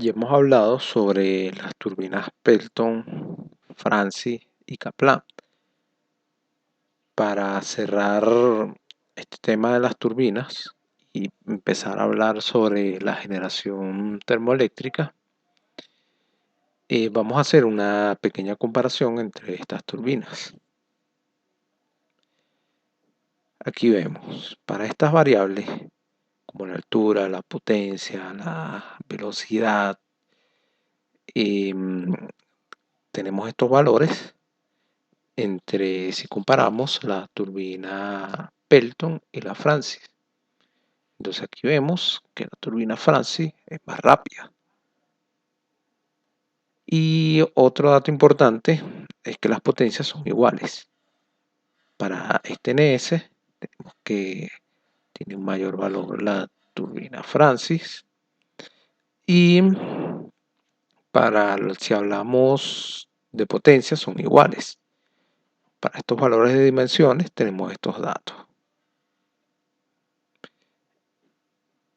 Ya hemos hablado sobre las turbinas Pelton, Francis y Kaplan. Para cerrar este tema de las turbinas y empezar a hablar sobre la generación termoeléctrica, vamos a hacer una pequeña comparación entre estas turbinas. Aquí vemos, para estas variables, como la altura, la potencia, la velocidad, tenemos estos valores si comparamos la turbina Pelton y la Francis. Entonces aquí vemos que la turbina Francis es más rápida. Y otro dato importante es que las potencias son iguales. Para este NS tenemos que tiene un mayor valor la turbina Francis. Y si hablamos de potencia son iguales. Para estos valores de dimensiones tenemos estos datos.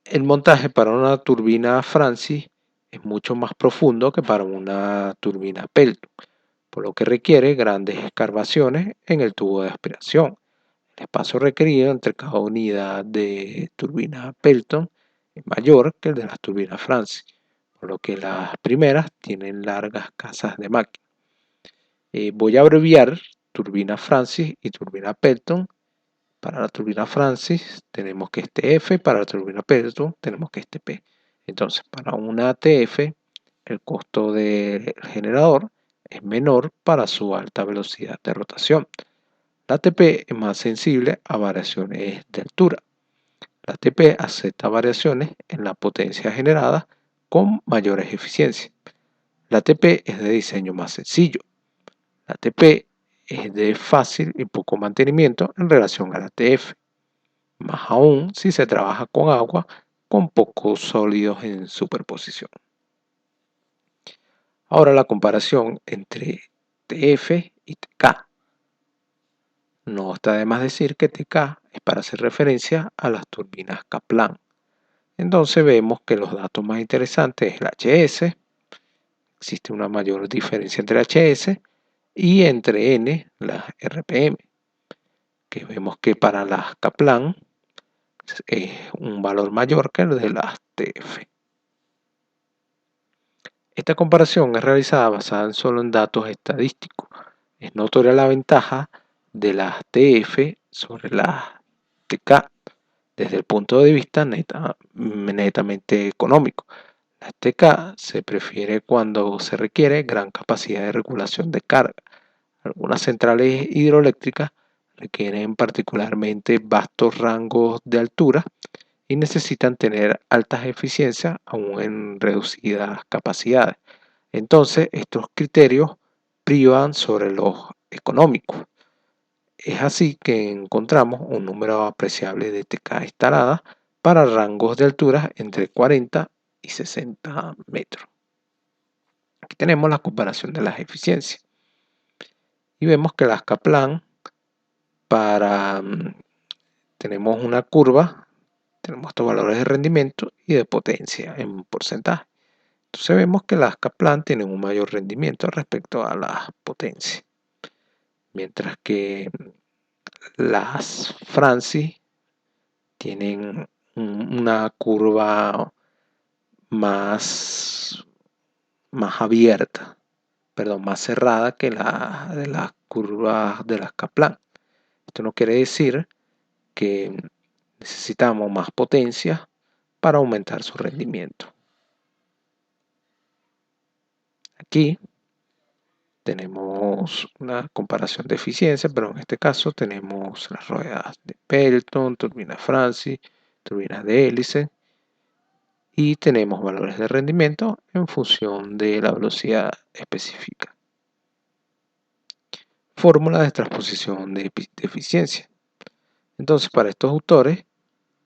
El montaje para una turbina Francis es mucho más profundo que para una turbina Pelton, por lo que requiere grandes excavaciones en el tubo de aspiración. El espacio requerido entre cada unidad de turbina Pelton es mayor que el de las turbinas Francis, por lo que las primeras tienen largas casas de máquina. Voy a abreviar turbina Francis y turbina Pelton. Para la turbina Francis tenemos que este F, para la turbina Pelton tenemos que este P. Entonces, para una TF, el costo del generador es menor para su alta velocidad de rotación. La ATP es más sensible a variaciones de altura. La ATP acepta variaciones en la potencia generada con mayores eficiencias. La ATP es de diseño más sencillo. La ATP es de fácil y poco mantenimiento en relación a la ATF, más aún si se trabaja con agua con pocos sólidos en superposición. Ahora la comparación entre TF y TK. No está de más decir que TK es para hacer referencia a las turbinas Kaplan. Entonces vemos que los datos más interesantes es el HS. Existe una mayor diferencia entre HS y entre N, las RPM, que vemos que para las Kaplan es un valor mayor que el de las TF. Esta comparación es realizada basada solo en datos estadísticos. Es notoria la ventaja de las TF sobre las TK desde el punto de vista netamente económico. La TK se prefiere cuando se requiere gran capacidad de regulación de carga. Algunas centrales hidroeléctricas requieren particularmente vastos rangos de altura y necesitan tener altas eficiencias aún en reducidas capacidades. Entonces, estos criterios privan sobre los económicos. Es así que encontramos un número apreciable de TK instaladas para rangos de altura entre 40 y 60 metros. Aquí tenemos la comparación de las eficiencias. Y vemos que las Kaplan tenemos una curva, tenemos estos valores de rendimiento y de potencia en porcentaje. Entonces vemos que las Kaplan tienen un mayor rendimiento respecto a las potencias, mientras que las Francis tienen una curva más, más abierta, perdón, más cerrada que la de las curvas de las Kaplan. Esto no quiere decir que necesitamos más potencia para aumentar su rendimiento. Aquí tenemos una comparación de eficiencia, pero en este caso tenemos las ruedas de Pelton, turbinas Francis, turbinas de hélice y tenemos valores de rendimiento en función de la velocidad específica. Fórmula de transposición de eficiencia. Entonces, para estos autores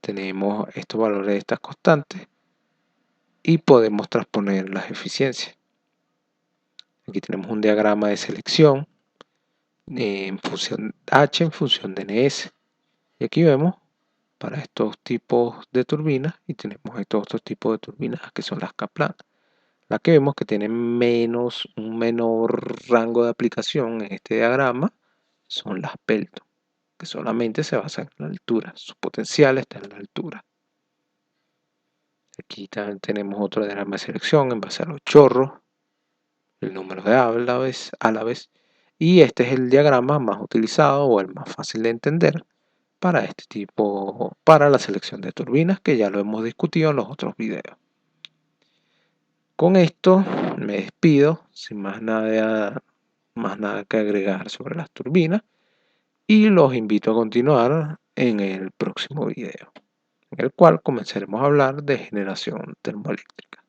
tenemos estos valores de estas constantes y podemos transponer las eficiencias. Aquí tenemos un diagrama de selección en función H en función de NS. Y aquí vemos para estos tipos de turbinas y tenemos estos otros tipos de turbinas que son las Kaplan. La que vemos que tiene un menor rango de aplicación en este diagrama son las Pelton, que solamente se basan en la altura. Su potencial está en la altura. Aquí también tenemos otro diagrama de selección en base a los chorros, el número de álabes, y este es el diagrama más utilizado o el más fácil de entender para este tipo, para la selección de turbinas, que ya lo hemos discutido en los otros videos. Con esto me despido, sin más nada que agregar sobre las turbinas, y los invito a continuar en el próximo video, en el cual comenzaremos a hablar de generación termoeléctrica.